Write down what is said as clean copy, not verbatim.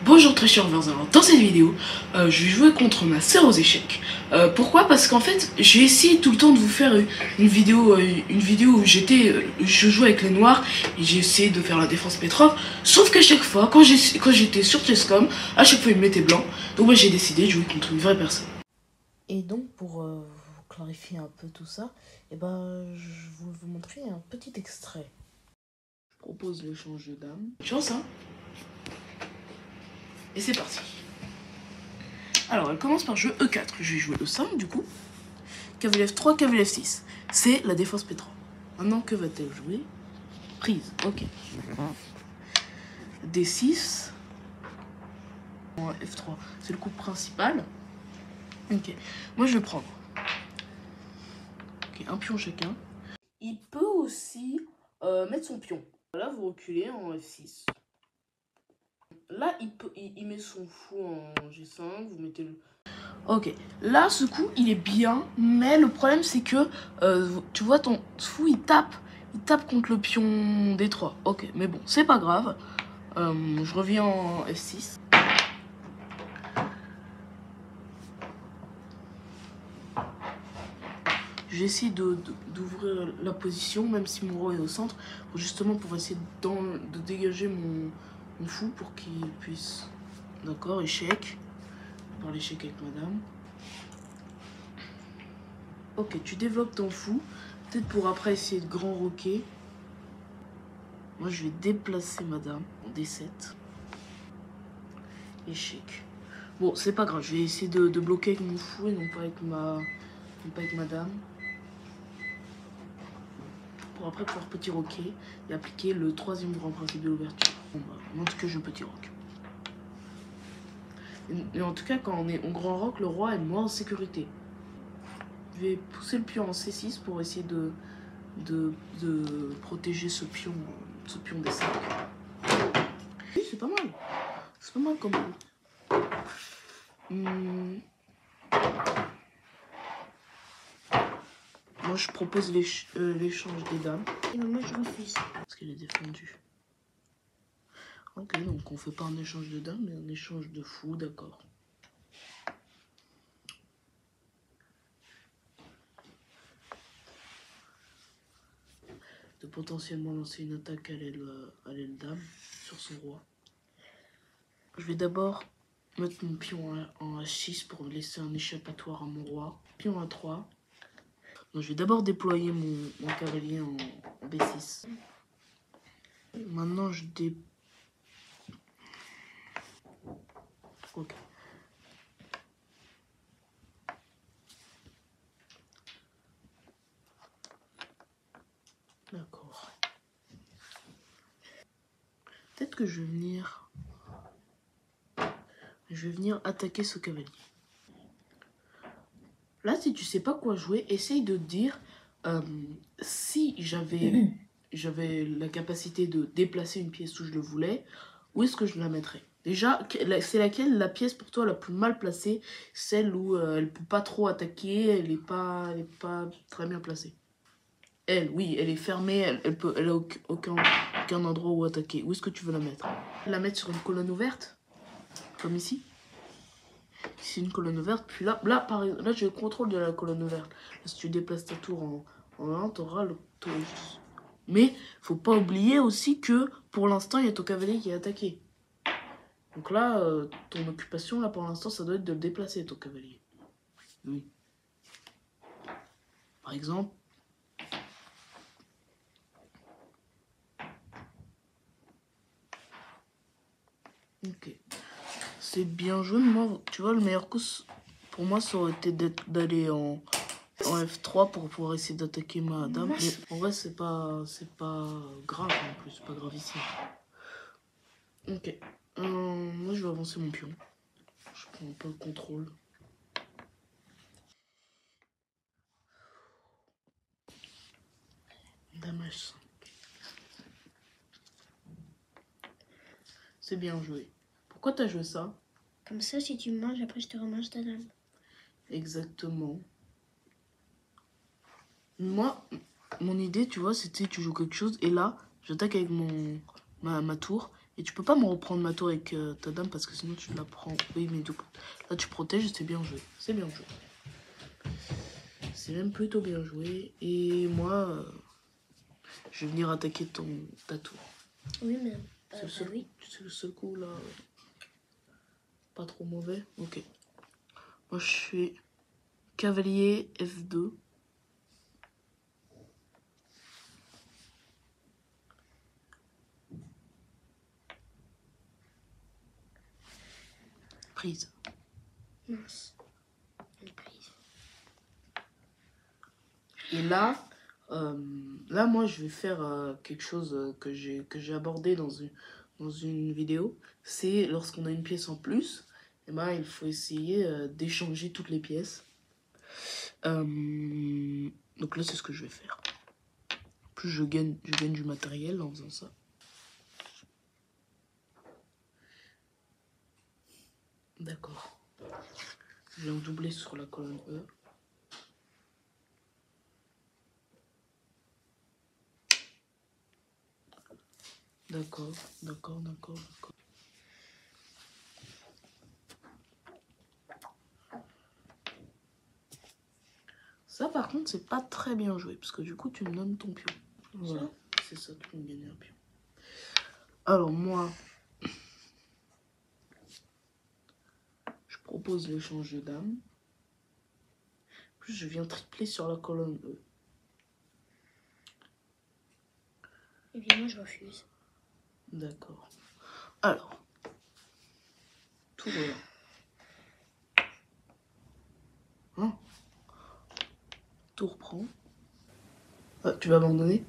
Bonjour très chers Verzavants, dans cette vidéo, je vais jouer contre ma sœur aux échecs. Pourquoi? Parce qu'en fait, j'ai essayé tout le temps de vous faire une vidéo où je jouais avec les noirs et j'ai essayé de faire la défense Petrov. Sauf qu'à chaque fois, quand j'étais sur Chesscom, à chaque fois il me mettait blanc. Donc moi j'ai décidé de jouer contre une vraie personne. Et donc pour vous clarifier un peu tout ça, je vais vous montrer un petit extrait. Je propose l'échange de dames. Chance hein. Et c'est parti. Alors, elle commence par jeu E4. Je vais jouer E5 du coup. Cavalier F3, cavalier F6. C'est la défense P3. Maintenant, que va-t-elle jouer? Prise, ok. D6. F3, c'est le coup principal. Ok, moi je vais prendre. Ok, un pion chacun. Il peut aussi mettre son pion. Là, vous reculez en F6. Là, il met son fou en G5, vous mettez le... Ok, là, ce coup, il est bien, mais le problème, c'est que, tu vois, ton fou, il tape contre le pion D3. Ok, mais bon, c'est pas grave. Je reviens en F6. J'essaie d'ouvrir la position, même si mon roi est au centre, justement pour essayer de dégager mon fou pour qu'il puisse... D'accord, échec. Par l'échec avec madame. Ok, tu développes ton fou. Peut-être pour après essayer de grand roquer. Moi, je vais déplacer madame en D7. Échec. Bon, c'est pas grave. Je vais essayer de bloquer avec mon fou et non pas avec madame. Pour après pouvoir petit roquer et appliquer le troisième grand principe de l'ouverture. Bon, bah, montre que je petit rock. Et en tout cas, quand on est en grand rock, le roi est moins en sécurité. Je vais pousser le pion en C6 pour essayer de protéger ce pion D5. Oui, c'est pas mal. C'est pas mal comme coup. Moi, je propose l'échange des dames. Et moi je refuse. Parce qu'elle est défendue. Ok, donc on fait pas un échange de dames, mais un échange de fous, d'accord. De potentiellement lancer une attaque à l'aile dame sur son roi. Je vais d'abord mettre mon pion en H6 pour laisser un échappatoire à mon roi. Pion A3. Donc, je vais d'abord déployer mon cavalier en B6. Maintenant, je Ok. D'accord. Peut-être que je vais venir attaquer ce cavalier. Là, si tu sais pas quoi jouer, essaye de te dire si j'avais la capacité de déplacer une pièce où je le voulais, où est-ce que je la mettrais? Déjà, c'est laquelle la pièce pour toi la plus mal placée? Celle où elle peut pas trop attaquer, elle est pas très bien placée. Elle, oui, elle est fermée, elle a aucun endroit où attaquer. Où est-ce que tu veux la mettre? La mettre sur une colonne ouverte? Comme ici? C'est une colonne ouverte, puis là j'ai le contrôle de la colonne ouverte. Là, si tu déplaces ta tour en 1, tu auras le tour. Mais faut pas oublier aussi que pour l'instant, il y a ton cavalier qui est attaqué. Donc là, ton occupation, là pour l'instant, ça doit être de le déplacer, ton cavalier. Oui. Par exemple. Ok. C'est bien joué, moi, tu vois, le meilleur coup, pour moi, ça aurait été d'aller en F3 pour pouvoir essayer d'attaquer ma dame. Mais en vrai, c'est pas grave en plus, c'est pas grave ici. Ok. Moi, je vais avancer mon pion. Je prends pas le contrôle. Dame H5. C'est bien joué. Pourquoi t'as joué ça? Comme ça, si tu me manges, après je te remange ta dame. Exactement. Moi, mon idée, tu vois, c'était tu joues quelque chose et là, j'attaque avec ma tour Et tu peux pas me reprendre ma tour avec ta dame parce que sinon tu la prends. Oui, mais du coup, là tu protèges, c'est bien joué. C'est bien joué. C'est même plutôt bien joué. Et moi, je vais venir attaquer ta tour. Oui, mais... C'est le seul coup là. Pas trop mauvais. Ok. Moi je suis cavalier F2. Prise. Mince. Une prise. Et là, moi je vais faire quelque chose que j'ai abordé dans une vidéo. C'est lorsqu'on a une pièce en plus, et ben, il faut essayer d'échanger toutes les pièces. Donc là c'est ce que je vais faire. En plus je gagne du matériel en faisant ça. D'accord. Je viens doubler sur la colonne E. D'accord. Ça par contre c'est pas très bien joué parce que du coup tu me donnes ton pion. Voilà, c'est ça, tu me gagnes un pion. Alors moi, je propose l'échange de dames. Plus je viens tripler sur la colonne E. Et bien moi je refuse. D'accord. Alors, tour là. Hein? Tour prend. Ah, tu vas abandonner?